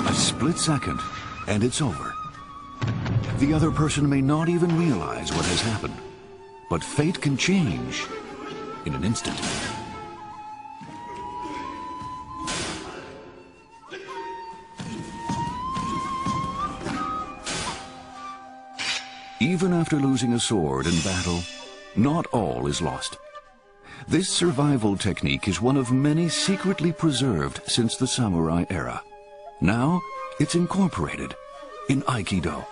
A split second, and it's over. The other person may not even realize what has happened, but fate can change in an instant. Even after losing a sword in battle, not all is lost. This survival technique is one of many secretly preserved since the samurai era. Now, it's incorporated in Aikido.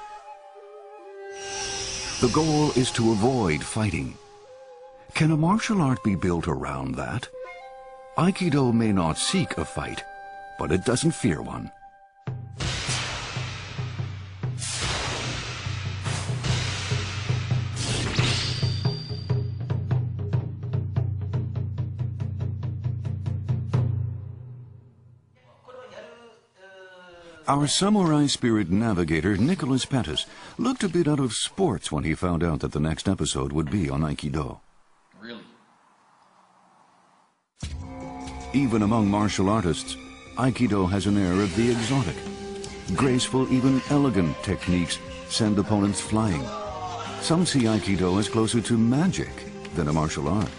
The goal is to avoid fighting. Can a martial art be built around that? Aikido may not seek a fight, but it doesn't fear one. Our samurai spirit navigator, Nicholas Pettis, looked a bit out of sorts when he found out that the next episode would be on Aikido. Really? Even among martial artists, Aikido has an air of the exotic. Graceful, even elegant techniques send opponents flying. Some see Aikido as closer to magic than a martial art.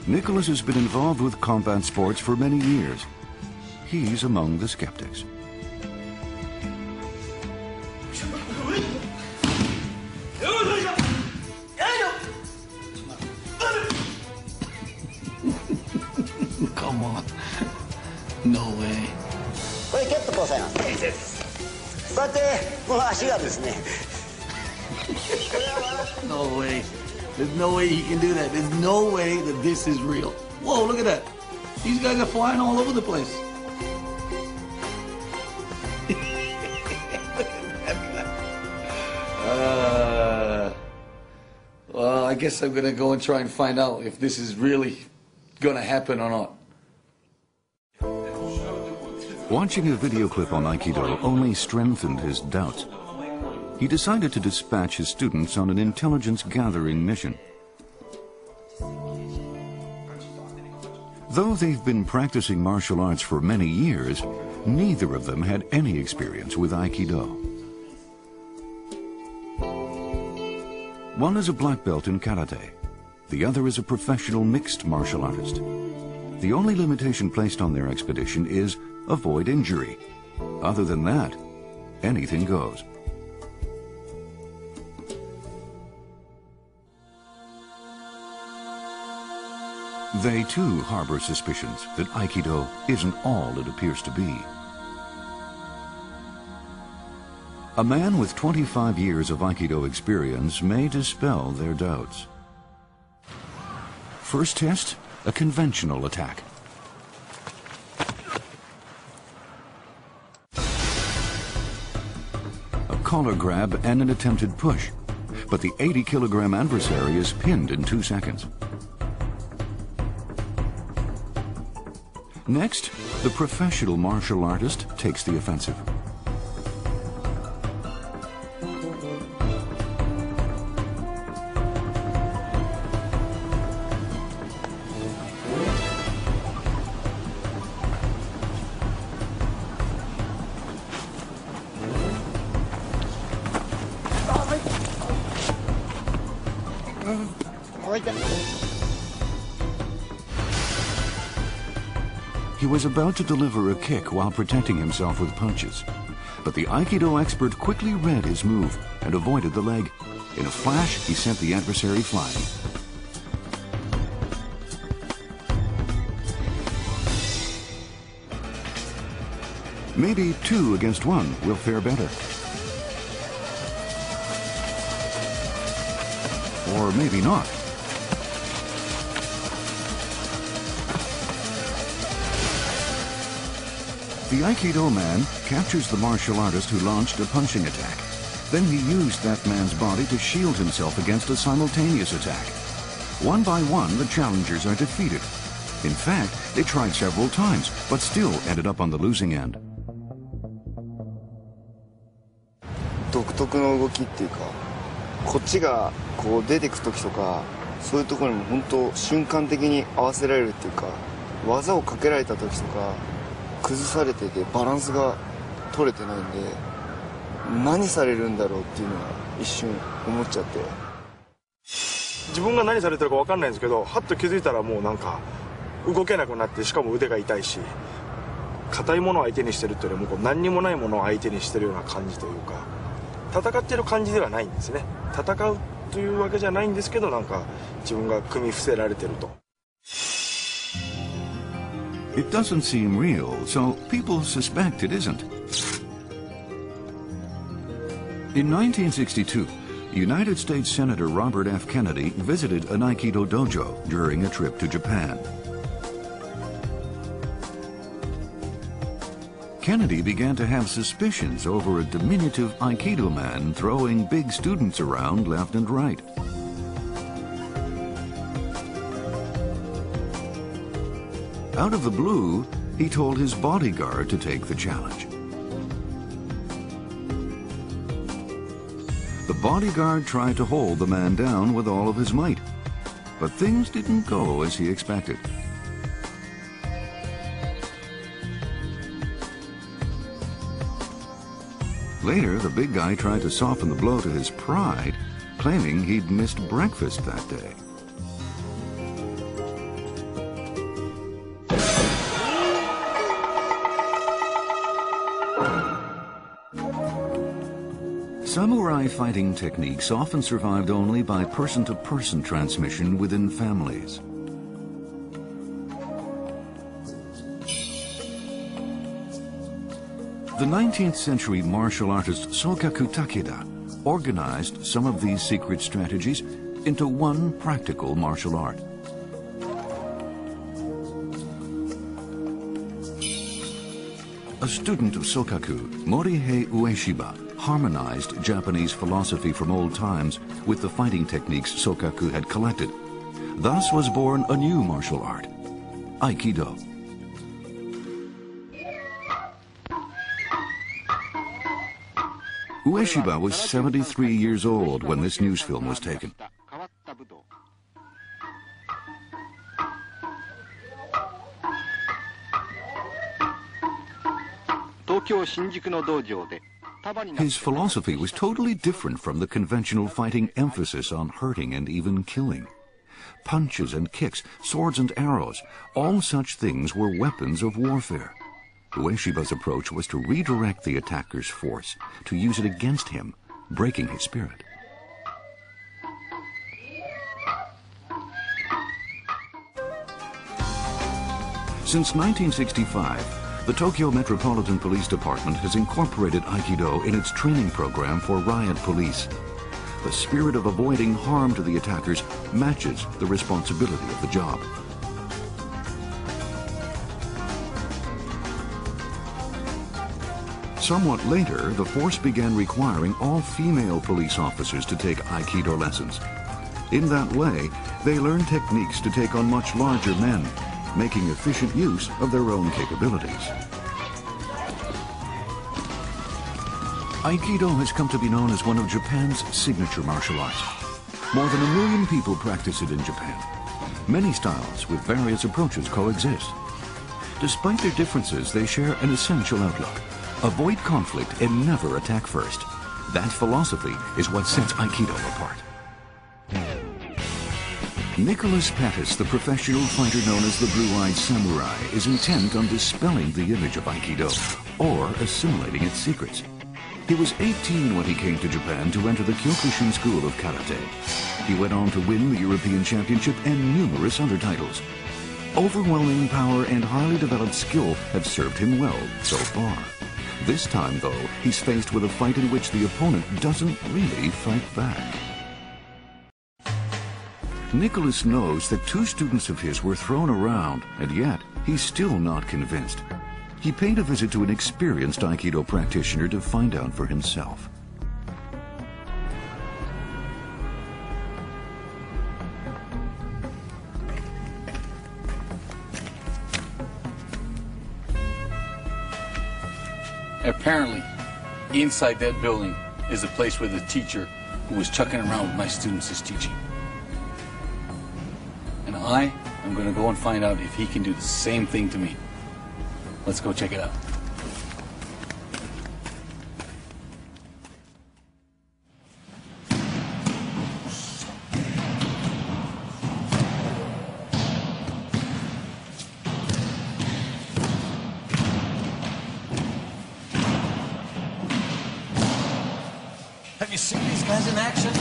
Nicholas has been involved with combat sports for many years. He's among the skeptics. Come on. No way. これ蹴ってくださいます。こうやってこの足がですね。No way. There's no way he can do that. There's no way that this is real. Whoa, look at that. These guys are flying all over the place. Well, I guess I'm gonna go and try and find out if this is really gonna happen or not. Watching a video clip on Aikido only strengthened his doubts. He decided to dispatch his students on an intelligence-gathering mission. Though they've been practicing martial arts for many years, neither of them had any experience with Aikido. One is a black belt in karate. The other is a professional mixed martial artist. The only limitation placed on their expedition is avoid injury. Other than that, anything goes. They too harbor suspicions that Aikido isn't all it appears to be. A man with 25 years of Aikido experience may dispel their doubts. First test, a conventional attack. A collar grab and an attempted push, but the 80-kilogram adversary is pinned in 2 seconds. Next, the professional martial artist takes the offensive. He was about to deliver a kick while protecting himself with punches. But the Aikido expert quickly read his move and avoided the leg. In a flash, he sent the adversary flying. Maybe 2 against 1 will fare better. Or maybe not. The Aikido man captures the martial artist who launched a punching attack. Then he used that man's body to shield himself against a simultaneous attack. One by one, the challengers are defeated. In fact, they tried several times, but still ended up on the losing end. 独特の動きっていうか、こっちがこう出てく時とか、そういうところにも本当瞬間的に合わせられるっていうか、技をかけられた時とか崩されててバランスが取れてないんで、何されるんだろうっていうのは一瞬思っちゃって。自分が何されてるか分かんないんですけど、はっと気づいたらもうなんか動けなくなって、しかも腕が痛いし、硬いものを相手にしてるっていうよりも何にもないものを相手にしてるような感じというか、戦ってる感じではないんですね。戦うというわけじゃないんですけど、なんか自分が組み伏せられてると。It doesn't seem real, so people suspect it isn't. In 1962, United States Senator Robert F. Kennedy visited an Aikido dojo during a trip to Japan. Kennedy began to have suspicions over a diminutive Aikido man throwing big students around left and right. Out of the blue, he told his bodyguard to take the challenge. The bodyguard tried to hold the man down with all of his might, but things didn't go as he expected. Later, the big guy tried to soften the blow to his pride, claiming he'd missed breakfast that day. Samurai fighting techniques often survived only by person-to-person transmission within families. The 19th century martial artist Sokaku Takeda organized some of these secret strategies into one practical martial art. A student of Sokaku, Morihei Ueshiba, harmonized Japanese philosophy from old times with the fighting techniques Sokaku had collected. Thus was born a new martial art, Aikido. Ueshiba was 73 years old when this news film was taken. His philosophy was totally different from the conventional fighting emphasis on hurting and even killing. Punches and kicks, swords and arrows, all such things were weapons of warfare. Ueshiba's approach was to redirect the attacker's force, to use it against him, breaking his spirit. Since 1965, the Tokyo Metropolitan Police Department has incorporated Aikido in its training program for riot police. The spirit of avoiding harm to the attackers matches the responsibility of the job. Somewhat later, the force began requiring all female police officers to take Aikido lessons. In that way, they learned techniques to take on much larger men, making efficient use of their own capabilities. Aikido has come to be known as one of Japan's signature martial arts. More than 1 million people practice it in Japan. Many styles with various approaches coexist. Despite their differences, they share an essential outlook. Avoid conflict and never attack first. That philosophy is what sets Aikido apart. Nicholas Pattis, the professional fighter known as the Blue-Eyed Samurai, is intent on dispelling the image of Aikido, or assimilating its secrets. He was 18 when he came to Japan to enter the Kyokushin School of Karate. He went on to win the European Championship and numerous other titles. Overwhelming power and highly developed skill have served him well so far. This time, though, he's faced with a fight in which the opponent doesn't really fight back. Nicholas knows that 2 students of his were thrown around, and yet he's still not convinced. He paid a visit to an experienced Aikido practitioner to find out for himself. Apparently, inside that building is a place where the teacher who was chucking around with my students is teaching. And I I'm going to go and find out if he can do the same thing to me. Let's go check it out. Have you seen these guys in action?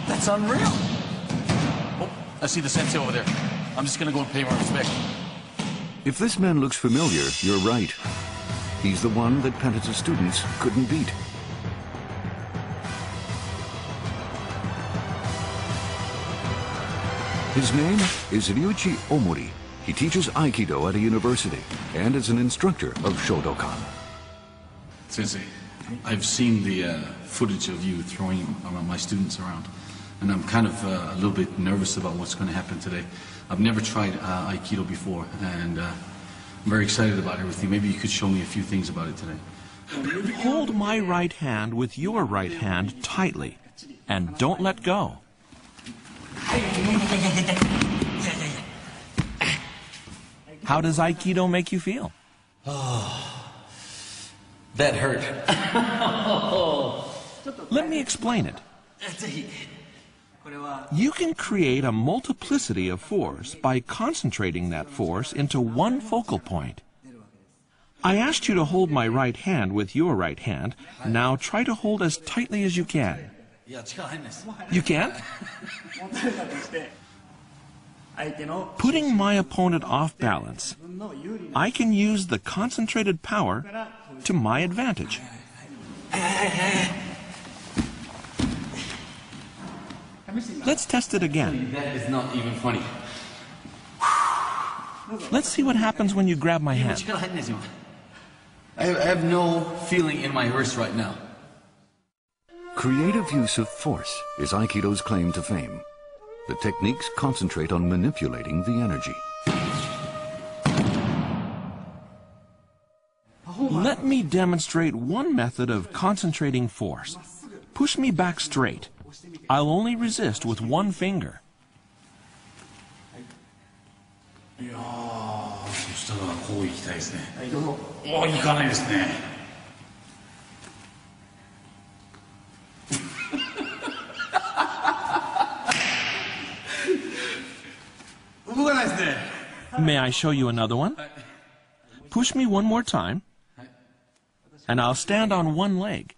That's unreal. Oh, I see the sensei over there. I'm just going to go and pay my respect. If this man looks familiar, you're right. He's the one that Penta's students couldn't beat. His name is Ryuichi Omori. He teaches Aikido at a university and is an instructor of Shodokan. Sensei, I've seen the footage of you throwing my students around, and I'm kind of a little bit nervous about what's going to happen today. I've never tried Aikido before, and I'm very excited about everything. Maybe you could show me a few things about it today. Hold my right hand with your right hand tightly, and don't let go. How does Aikido make you feel? That hurt. Let me explain it. You can create a multiplicity of force by concentrating that force into one focal point. I asked you to hold my right hand with your right hand. Now try to hold as tightly as you can. You can't? Putting my opponent off balance, I can use the concentrated power to my advantage. Let's test it again. That is not even funny. Let's see what happens when you grab my hand. I have no feeling in my wrist right now. Creative use of force is Aikido's claim to fame. The techniques concentrate on manipulating the energy. Let me demonstrate one method of concentrating force. Push me back straight. I'll only resist with one finger. いやー、そしたらこう行きたいですね。おー、行かないですね。動かないですね。May I show you another one? Push me one more time, and I'll stand on one leg.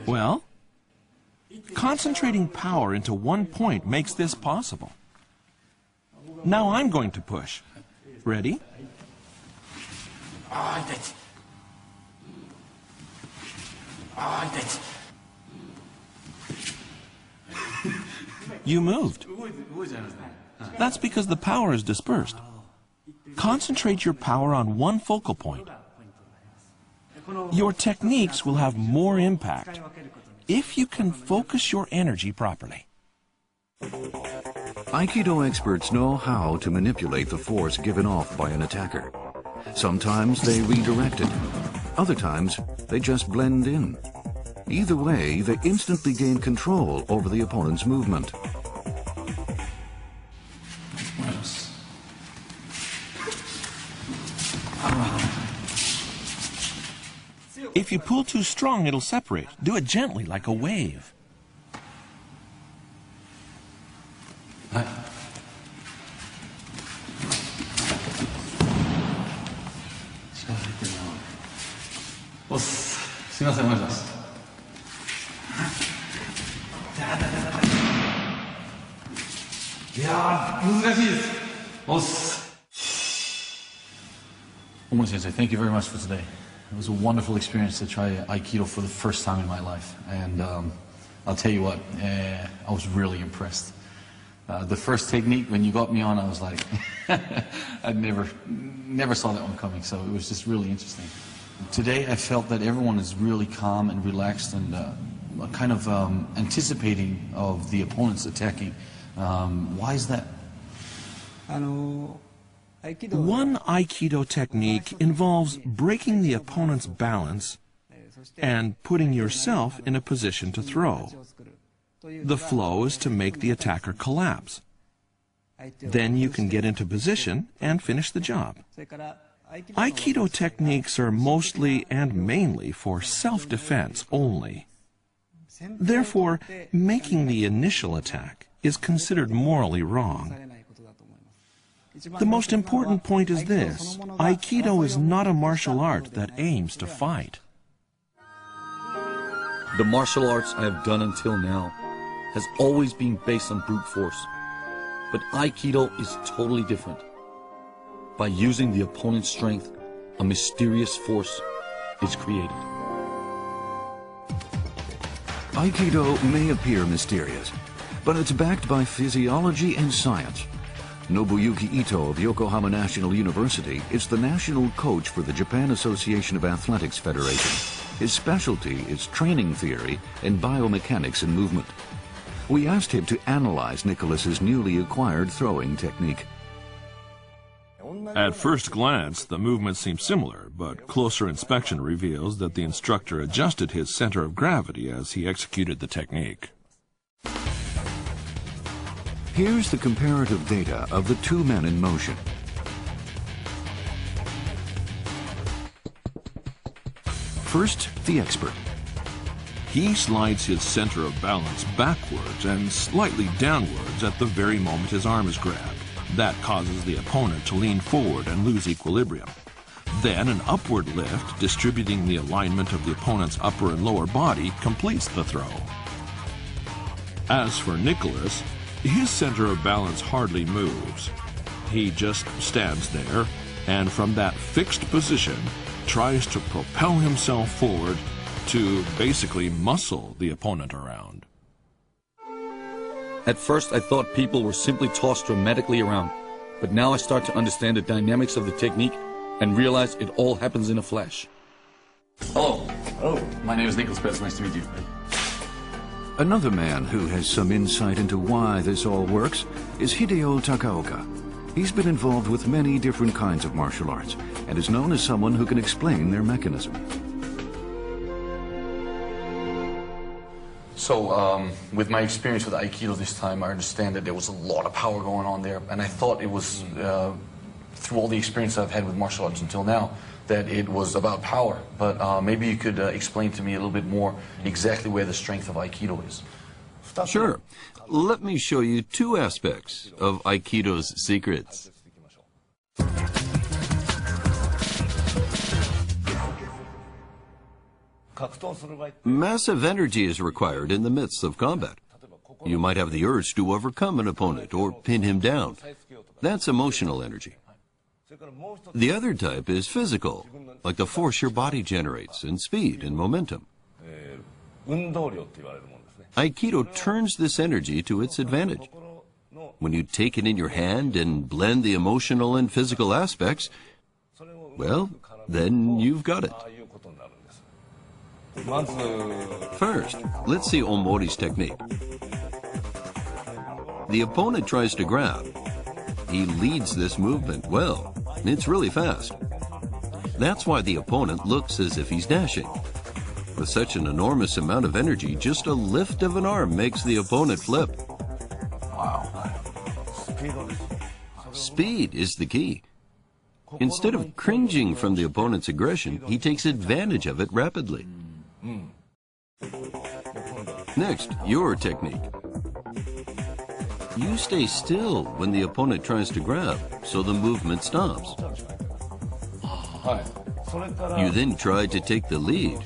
Well, concentrating power into one point makes this possible. Now I'm going to push. Ready? You moved. That's because the power is dispersed. Concentrate your power on one focal point. Your techniques will have more impact if you can focus your energy properly. Aikido experts know how to manipulate the force given off by an attacker. Sometimes they redirect it. Other times, they just blend in. Either way, they instantly gain control over the opponent's movement. If you pull too strong, it'll separate. Do it gently, like a wave. Omori Sensei, thank you very much for today. It was a wonderful experience to try Aikido for the first time in my life. And I'll tell you what, I was really impressed. The first technique, when you got me on, I was like, I never saw that one coming. So it was just really interesting. Today, I felt that everyone is really calm and relaxed and kind of anticipating of the opponent's attacking. Why is that? One Aikido technique involves breaking the opponent's balance and putting yourself in a position to throw. The flow is to make the attacker collapse. Then you can get into position and finish the job. Aikido techniques are mostly and mainly for self-defense only. Therefore, making the initial attack is considered morally wrong. The most important point is this: Aikido is not a martial art that aims to fight. The martial arts I have done until now has always been based on brute force. But Aikido is totally different. By using the opponent's strength, a mysterious force is created. Aikido may appear mysterious, but it's backed by physiology and science. Nobuyuki Ito of Yokohama National University is the national coach for the Japan Association of Athletics Federation. His specialty is training theory and biomechanics in movement. We asked him to analyze Nicholas's newly acquired throwing technique. At first glance, the movements seem similar, but closer inspection reveals that the instructor adjusted his center of gravity as he executed the technique. Here's the comparative data of the two men in motion. First, the expert. He slides his center of balance backwards and slightly downwards at the very moment his arm is grabbed. That causes the opponent to lean forward and lose equilibrium. Then an upward lift, distributing the alignment of the opponent's upper and lower body, completes the throw. As for Nicholas, his center of balance hardly moves. He just stands there, and from that fixed position, tries to propel himself forward to basically muscle the opponent around. At first, I thought people were simply tossed dramatically around, but now I start to understand the dynamics of the technique and realize it all happens in a flash. Hello. Hello. My name is Nicholas Betts. Nice to meet you. Another man who has some insight into why this all works is Hideo Takaoka. He's been involved with many different kinds of martial arts and is known as someone who can explain their mechanism. So, with my experience with Aikido this time, I understand that there was a lot of power going on there, and I thought it was, through all the experience I've had with martial arts until now, that it was about power. But maybe you could explain to me a little bit more exactly where the strength of Aikido is. Sure. Let me show you two aspects of Aikido's secrets. Massive energy is required in the midst of combat. You might have the urge to overcome an opponent or pin him down. That's emotional energy. The other type is physical, like the force your body generates, and speed and momentum. Aikido turns this energy to its advantage. When you take it in your hand and blend the emotional and physical aspects, well, then you've got it. First, let's see Omori's technique. The opponent tries to grab. He leads this movement well. It's really fast. That's why the opponent looks as if he's dashing. With such an enormous amount of energy, just a lift of an arm makes the opponent flip. Wow. Speed is the key. Instead of cringing from the opponent's aggression, he takes advantage of it rapidly. Next, your technique. You stay still when the opponent tries to grab, so the movement stops. You then try to take the lead,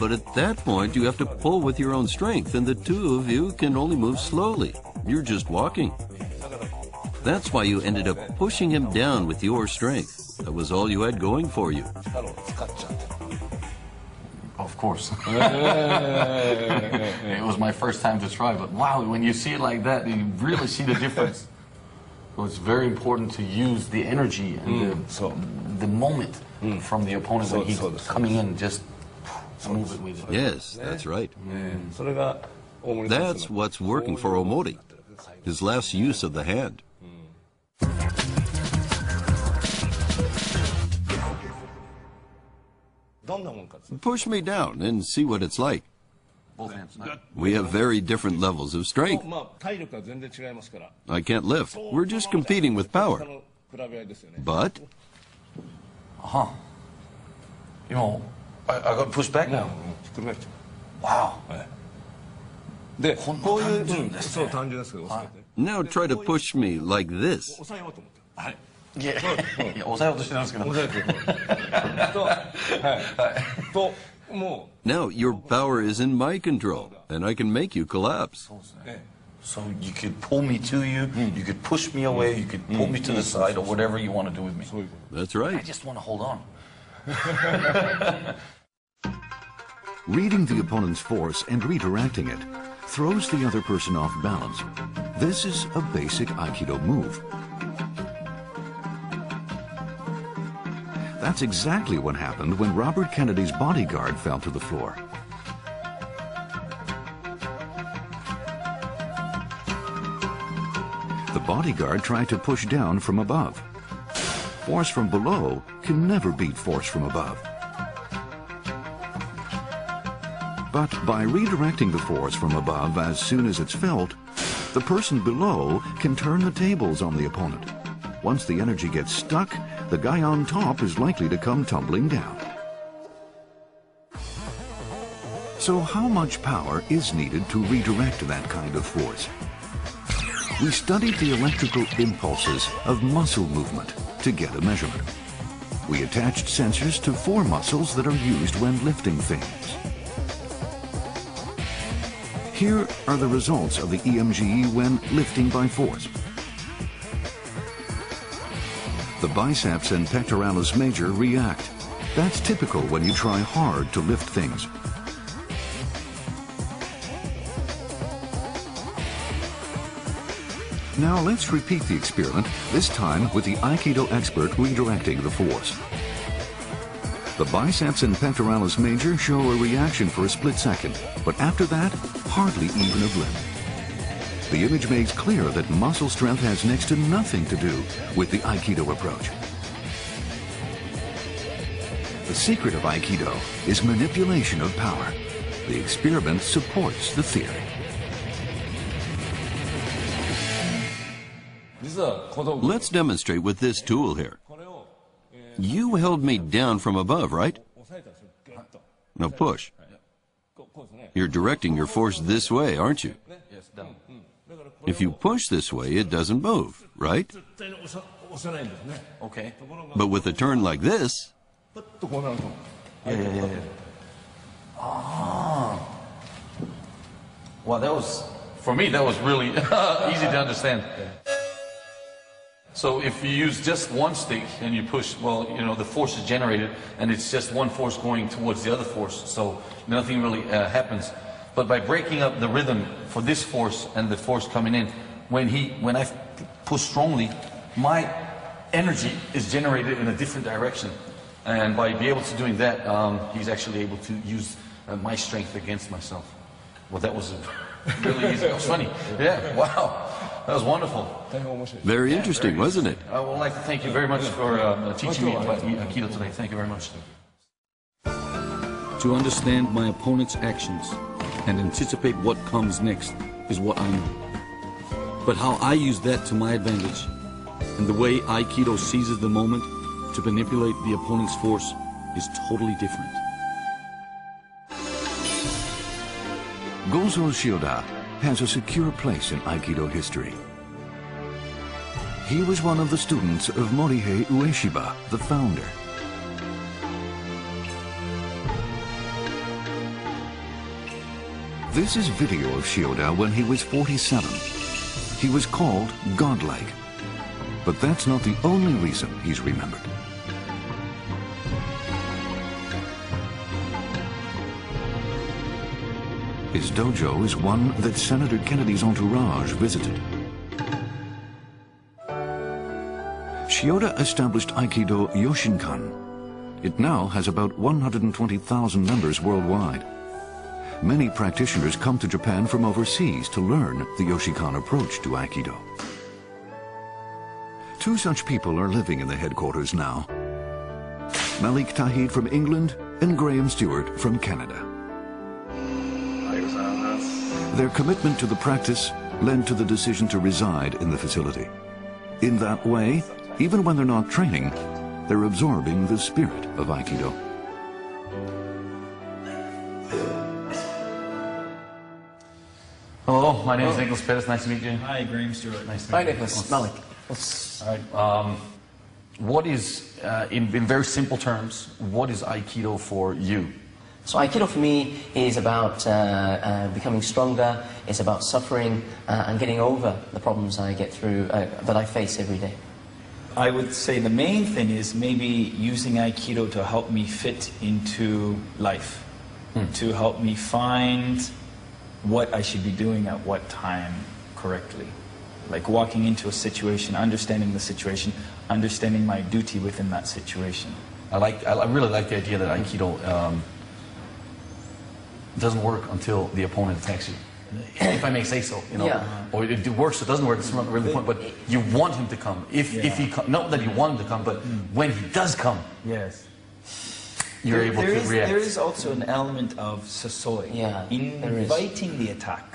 but at that point you have to pull with your own strength, and the two of you can only move slowly. You're just walking. That's why you ended up pushing him down with your strength. That was all you had going for you. Of course. It was my first time to try, but wow, when you see it like that, you really see the difference. So it's very important to use the energy and the moment from the opponent when he's coming in, just move it with it. Yes, that's right. That's what's working for Omori, his last use of the hand. Push me down and see what it's like. Both hands. We have very different levels of strength. I can't lift. We're just competing with power. But You know, I got pushed back now. Wow. now try to push me like this. Yeah. 抑えようとしてるんですけど。Now your power is in my control, and I can make you collapse. So you could pull me to you, you could push me away, you could pull me to the side, or whatever you want to do with me. That's right. I just want to hold on. Reading the opponent's force and redirecting it throws the other person off balance. This is a basic Aikido move. That's exactly what happened when Robert Kennedy's bodyguard fell to the floor. The bodyguard tried to push down from above. Force from below can never beat force from above. But by redirecting the force from above as soon as it's felt, the person below can turn the tables on the opponent. Once the energy gets stuck, the guy on top is likely to come tumbling down. So how much power is needed to redirect that kind of force? We studied the electrical impulses of muscle movement to get a measurement. We attached sensors to 4 muscles that are used when lifting things. Here are the results of the EMG when lifting by force. The biceps and pectoralis major react. That's typical when you try hard to lift things. Now let's repeat the experiment, this time with the Aikido expert redirecting the force. The biceps and pectoralis major show a reaction for a split second, but after that, hardly even a blip. The image makes clear that muscle strength has next to nothing to do with the Aikido approach. The secret of Aikido is manipulation of power. The experiment supports the theory. Let's demonstrate with this tool here. You held me down from above, right? Now push. You're directing your force this way, aren't you? Yes, down. If you push this way, it doesn't move, right? Okay. But with a turn like this... Yeah. Ah. Well, that was, for me, that was really easy to understand. So if you use just one stick and you push, well, you know, the force is generated and it's just one force going towards the other force, so nothing really happens. But by breaking up the rhythm for this force and the force coming in, when I push strongly, my energy is generated in a different direction. And by being able to doing that, he's actually able to use my strength against myself. Well, that was really easy. It was funny. Yeah, wow. That was wonderful. Very interesting, wasn't it? I would like to thank you very much for teaching me about Aikido today. Thank you very much. To understand my opponent's actions and anticipate what comes next is what I know. But how I use that to my advantage and the way Aikido seizes the moment to manipulate the opponent's force is totally different. Gozo Shioda has a secure place in Aikido history. He was one of the students of Morihei Ueshiba, the founder. This is video of Shioda when he was 47. He was called godlike, but that's not the only reason he's remembered. His dojo is one that Senator Kennedy's entourage visited. Shioda established Aikido Yoshinkan. It now has about 120,000 members worldwide. Many practitioners come to Japan from overseas to learn the Yoshinkan approach to Aikido. 2 such people are living in the headquarters now. Malik Tahid from England and Graham Stewart from Canada. Their commitment to the practice led to the decision to reside in the facility. In that way, even when they're not training, they're absorbing the spirit of Aikido. Hello, my name is Nicholas Pettis. Nice to meet you. Hi, Graham Stewart. Nice to Hi, meet you. Nicholas. Malik. All right. What is, in very simple terms, what is Aikido for you? So Aikido for me is about becoming stronger. It's about suffering and getting over the problems I get through, that I face every day. I would say the main thing is maybe using Aikido to help me fit into life, to help me find what I should be doing at what time correctly. Like walking into a situation, understanding the situation, understanding my duty within that situation. I really like the idea that Aikido doesn't work until the opponent attacks you. If I may say so, you know, or it works or doesn't work, it's not really the point. But you want him to come. If he not that you want him to come, but when he does come, yes, you're able to react. There is also an element of sasoi, inviting the attack.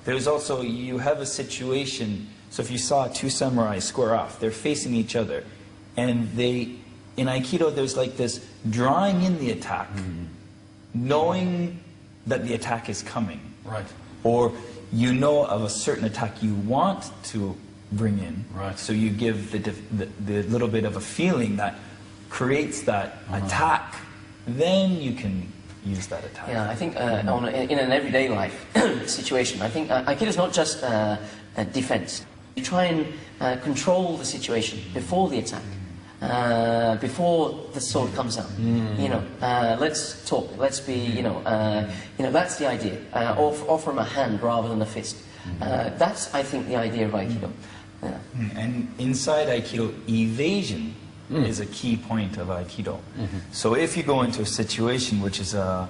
There's also, you have a situation, so if you saw two samurais square off, they're facing each other, and in Aikido there's like this drawing in the attack, knowing that the attack is coming. Right. Or you know of a certain attack you want to bring in, so you give the little bit of a feeling that creates that attack, then you can use that attack. Yeah, I think in an everyday life situation, I think Aikido is not just defense. You try and control the situation before the attack. Before the sword comes out, you know, let's talk. Let's be, you know, that's the idea. Offer him a hand rather than a fist. That's, I think, the idea of Aikido. Yeah. And inside Aikido, evasion is a key point of Aikido. So if you go into a situation which is an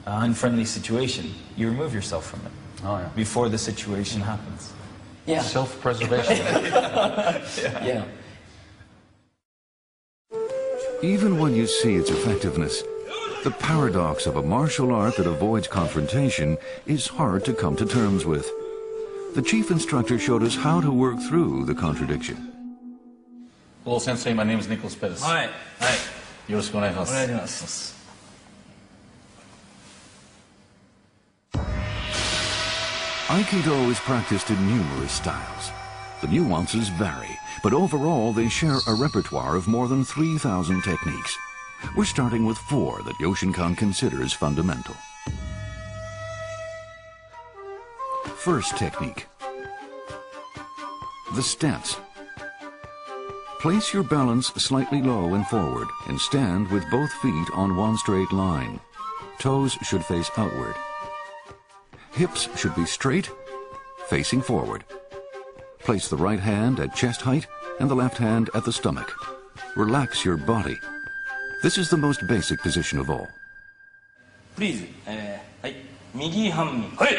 unfriendly situation, you remove yourself from it before the situation happens. Yeah. Self-preservation. Yeah. Even when you see its effectiveness, the paradox of a martial art that avoids confrontation is hard to come to terms with. The chief instructor showed us how to work through the contradiction. Hello, Sensei. My name is Nicholas Pettis. Hi. Hi. Yoroshiku onegaishimasu. Aikido is practiced in numerous styles. The nuances vary, but overall they share a repertoire of more than 3,000 techniques. We're starting with 4 that Yoshinkan considers fundamental. First technique, the stance. Place your balance slightly low and forward and stand with both feet on one straight line. Toes should face outward. Hips should be straight, facing forward. Place the right hand at chest height and the left hand at the stomach. Relax your body. This is the most basic position of all. Please, 右半身。はい。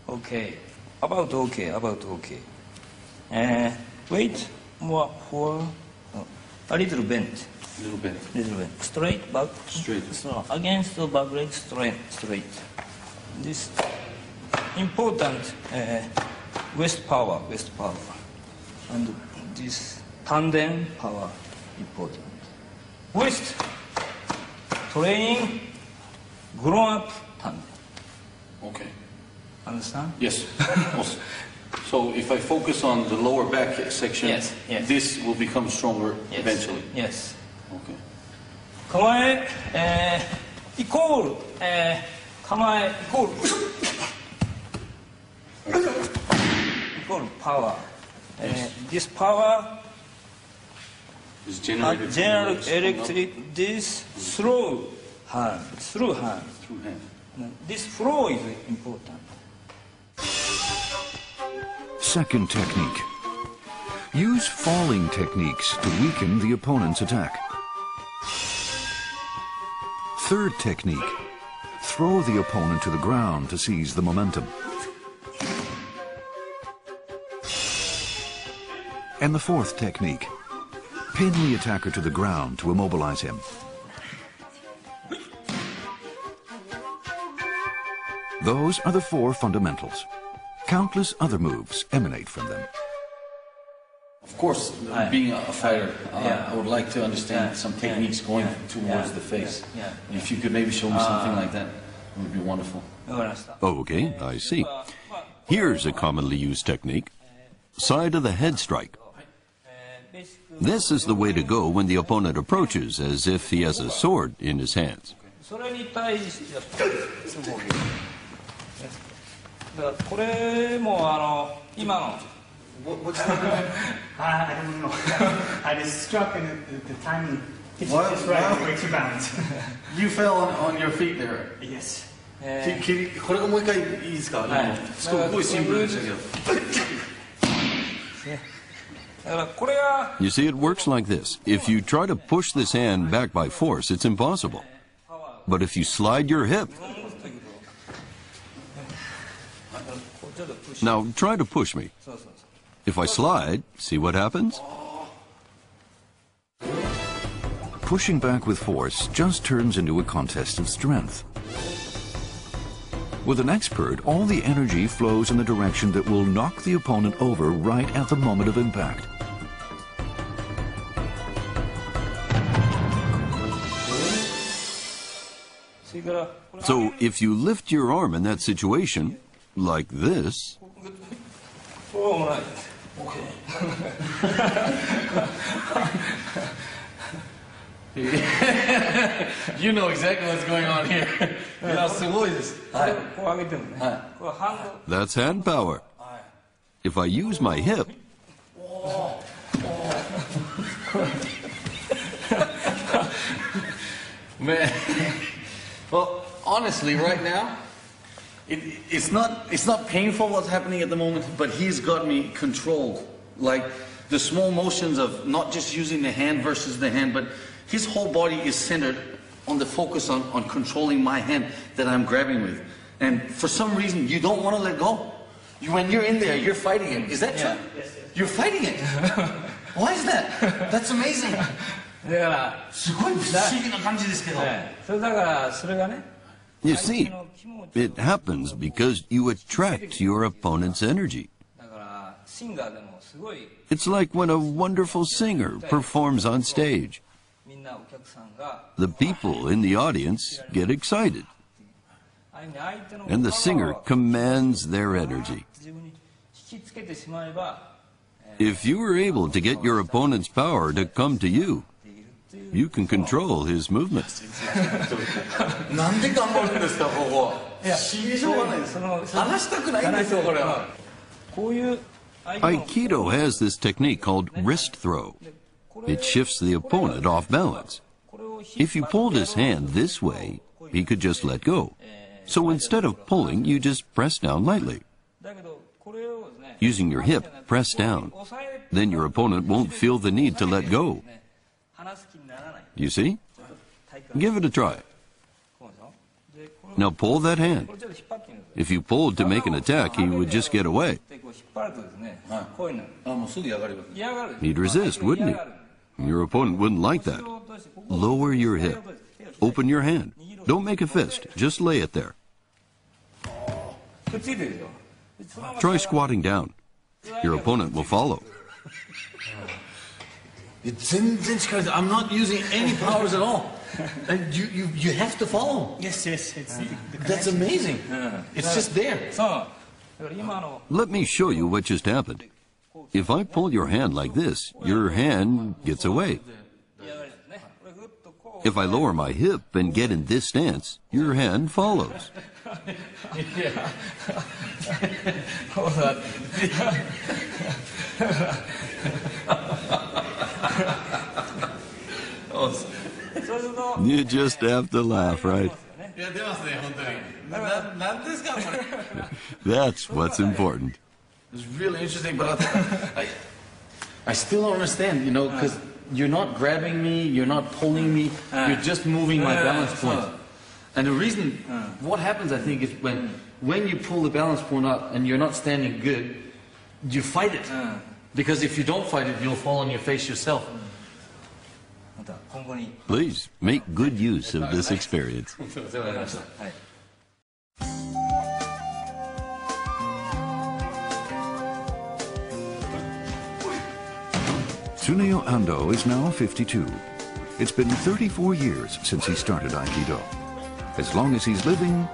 Okay. About okay. Wait more for a little bent. Little bent. Straight back. Straight. So against the back leg, straight. This important waist power, and this tandem power important. Waist training, grown up tandem. Okay. Understand? Yes. So if I focus on the lower back section, yes. This will become stronger eventually. Yes. Okay. 構え、イコール、構えイコールイコールパワー。This power is generated general electric. This through hand. This flow is important. Second technique. Use falling techniques to weaken the opponent's attack. Third technique. Throw the opponent to the ground to seize the momentum. And the fourth technique. Pin the attacker to the ground to immobilize him. Those are the 4 fundamentals. Countless other moves emanate from them. Of course, being a fighter, I would like to understand some techniques going towards the face. If you could maybe show me something like that, it would be wonderful. Okay, I see. Here's a commonly used technique. Side of the head strike. This is the way to go when the opponent approaches, as if he has a sword in his hands. What's happening? I don't know. I just struck and the timing hit just right way to balance. You fell on your feet there. Yes. これがもう一回いいですか？すごいシンプルでしたけど。You see, it works like this. If you try to push this hand back by force, it's impossible. But if you slide your hip... Now, try to push me. If I slide, see what happens? Pushing back with force just turns into a contest of strength. With an expert, all the energy flows in the direction that will knock the opponent over right at the moment of impact. So, if you lift your arm in that situation, like this... You know exactly what's going on here. That's hand power. If I use my hip... Man, well, honestly, right now, it's not painful what's happening at the moment, but he's got me controlled. Like the small motions of not just using the hand versus the hand, but his whole body is centered on the focus on controlling my hand that I'm grabbing with. And for some reason, you don't want to let go. When you're in there, you're fighting it. Is that true? Yes. You're fighting it. Why is that? That's amazing. You see, it happens because you attract your opponent's energy. It's like when a wonderful singer performs on stage. The people in the audience get excited, and the singer commands their energy. If you are able to get your opponent's power to come to you, you can control his movements. Aikido has this technique called wrist throw. It shifts the opponent off balance. If you pulled his hand this way, he could just let go. So instead of pulling, you just press down lightly. Using your hip, press down. Then your opponent won't feel the need to let go. You see? Give it a try. Now pull that hand. If you pulled to make an attack, he would just get away. He'd resist, wouldn't he? Your opponent wouldn't like that. Lower your hip. Open your hand. Don't make a fist. Just lay it there. Try squatting down. Your opponent will follow. I'm not using any powers at all. And you have to follow. Yes. That's amazing. It's just there. Let me show you what just happened. If I pull your hand like this, your hand gets away. If I lower my hip and get in this stance, your hand follows. You just have to laugh, right? That's what's important. It's really interesting, but I still don't understand, you know, because you're not grabbing me, you're not pulling me, you're just moving my balance point. And the reason, what happens, I think, is when you pull the balance point up and you're not standing good, you fight it. Because if you don't fight it, you'll fall on your face yourself. Please, make good use of this experience. Tsuneo Ando is now 52. It's been 34 years since he started Aikido. As long as he's living,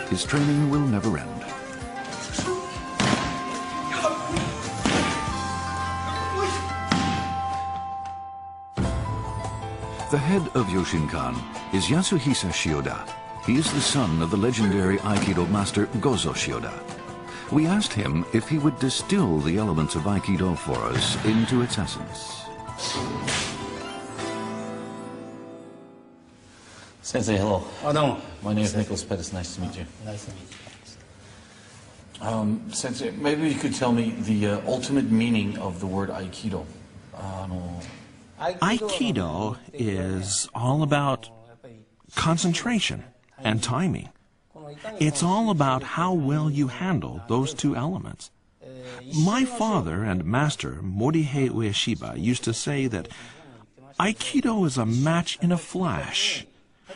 his training will never end. The head of Yoshinkan is Yasuhisa Shioda. He is the son of the legendary Aikido master Gozo Shioda. We asked him if he would distill the elements of Aikido for us into its essence. Sensei, hello. Oh, no. My name is Nicholas Pettis. Nice to meet you. Nice to meet you. Sensei, maybe you could tell me the ultimate meaning of the word Aikido. Aikido is all about concentration and timing. It's all about how well you handle those two elements. My father and master, Morihei Ueshiba, used to say that Aikido is a match in a flash.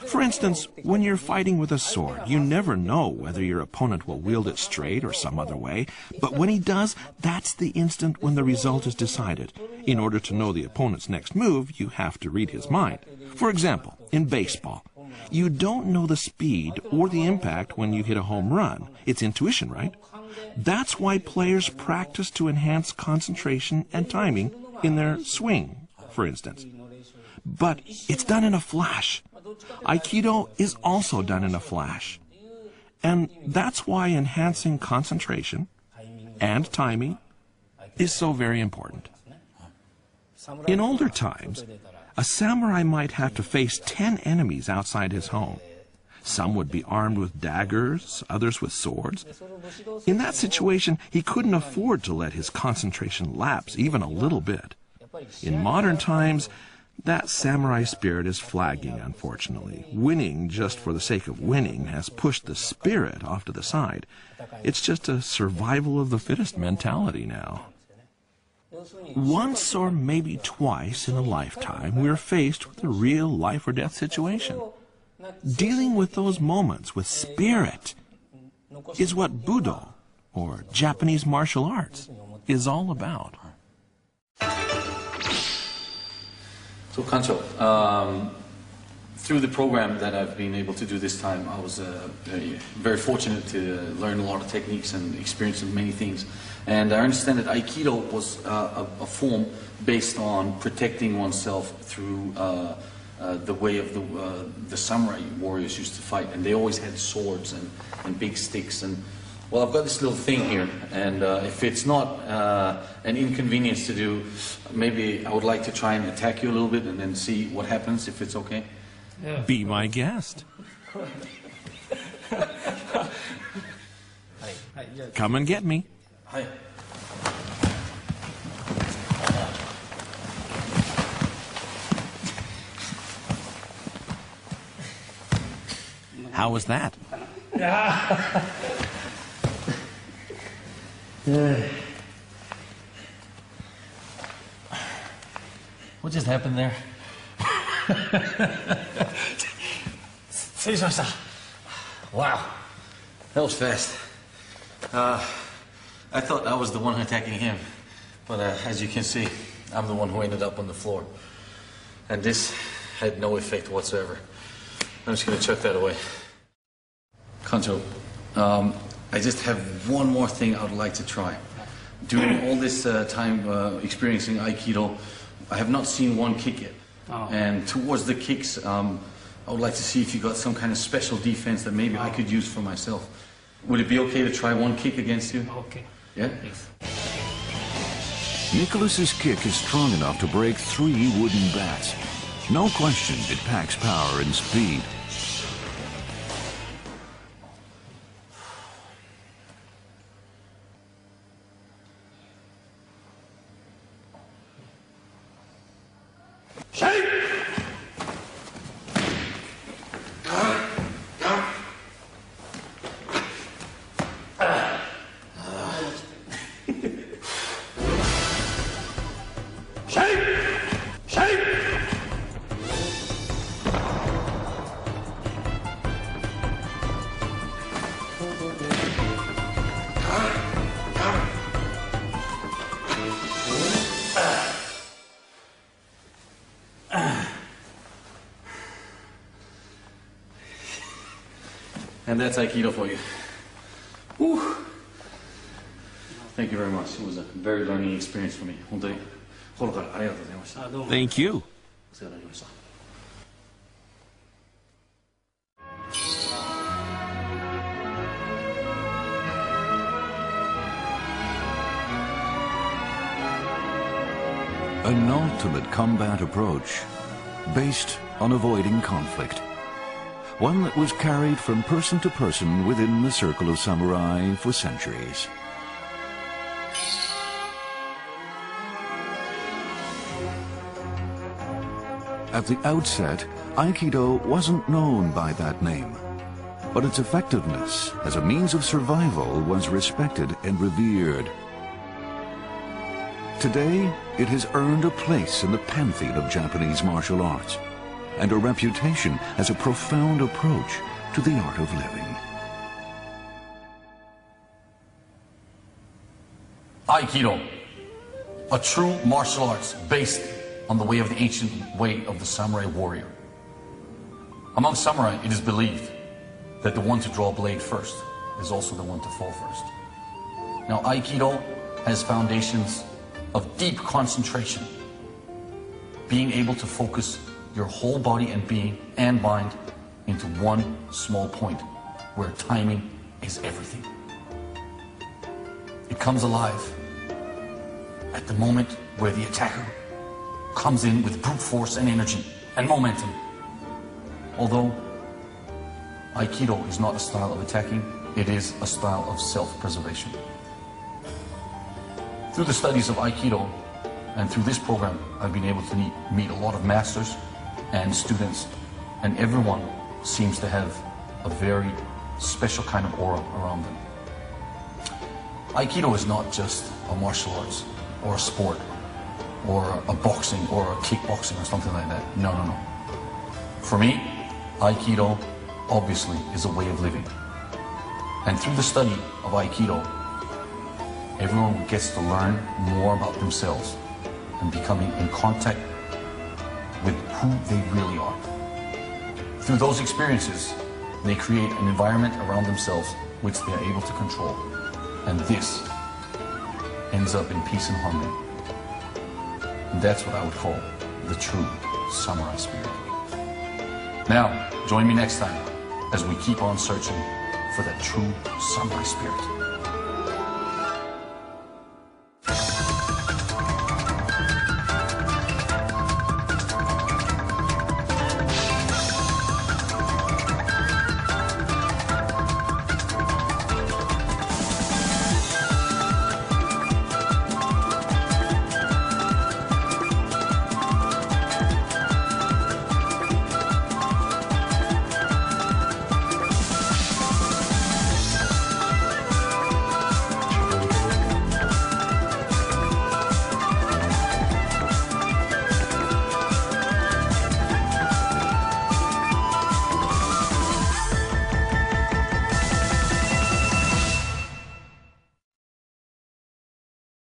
For instance, when you're fighting with a sword, you never know whether your opponent will wield it straight or some other way, but when he does, that's the instant when the result is decided. In order to know the opponent's next move, you have to read his mind. For example, in baseball, you don't know the speed or the impact when you hit a home run. It's intuition, right? That's why players practice to enhance concentration and timing in their swing, for instance. But it's done in a flash. Aikido is also done in a flash. And that's why enhancing concentration and timing is so very important. In older times, a samurai might have to face 10 enemies outside his home. Some would be armed with daggers, others with swords. In that situation, he couldn't afford to let his concentration lapse even a little bit. In modern times, that samurai spirit is flagging, unfortunately. Winning just for the sake of winning has pushed the spirit off to the side. It's just a survival of the fittest mentality now. Once or maybe twice in a lifetime, we're faced with a real life or death situation. Dealing with those moments with spirit is what Budo, or Japanese martial arts, is all about. So, Kancho, through the program that I've been able to do this time, I was very fortunate to learn a lot of techniques and experience many things. And I understand that Aikido was a form based on protecting oneself through the way of the samurai warriors used to fight. And they always had swords and big sticks. And well, I've got this little thing here, and if it's not an inconvenience to do, maybe I would like to try and attack you a little bit and then see what happens, if it's okay. Yeah. Be my guest. Come and get me. Hi. How was that? What just happened there? Wow, that was fast. I thought I was the one attacking him, but as you can see, I'm the one who ended up on the floor. And this had no effect whatsoever. I'm just going to chuck that away. Kancho, I just have one more thing I would like to try. During all this time experiencing Aikido, I have not seen one kick yet. Oh. And towards the kicks, I would like to see if you got some kind of special defense that maybe I could use for myself. Would it be okay to try one kick against you? Okay. Yeah? Yes. Nicholas's kick is strong enough to break 3 wooden bats. No question, it packs power and speed. And that's Aikido for you. Whew. Thank you very much. It was a very learning experience for me. 本当に心からありがとうございました。Thank you. お世話になりました。An ultimate combat approach based on avoiding conflict. One that was carried from person to person within the circle of samurai for centuries. At the outset, Aikido wasn't known by that name, but its effectiveness as a means of survival was respected and revered. Today, it has earned a place in the pantheon of Japanese martial arts and a reputation as a profound approach to the art of living. Aikido, a true martial arts based on the way of the ancient way of the samurai warrior. Among samurai, it is believed that the one to draw a blade first is also the one to fall first. Now, Aikido has foundations of deep concentration, being able to focus your whole body and being and mind into one small point where timing is everything. It comes alive at the moment where the attacker comes in with brute force and energy and momentum. Although Aikido is not a style of attacking, it is a style of self-preservation. Through the studies of Aikido and through this program, I've been able to meet a lot of masters and students, and everyone seems to have a very special kind of aura around them. Aikido is not just a martial arts or a sport or a boxing or a kickboxing or something like that. No, no, no. For me, Aikido obviously is a way of living. And through the study of Aikido, everyone gets to learn more about themselves and becoming in contact with who they really are. Through those experiences, they create an environment around themselves which they are able to control. And this ends up in peace and harmony. And that's what I would call the true samurai spirit. Now, join me next time as we keep on searching for that true samurai spirit.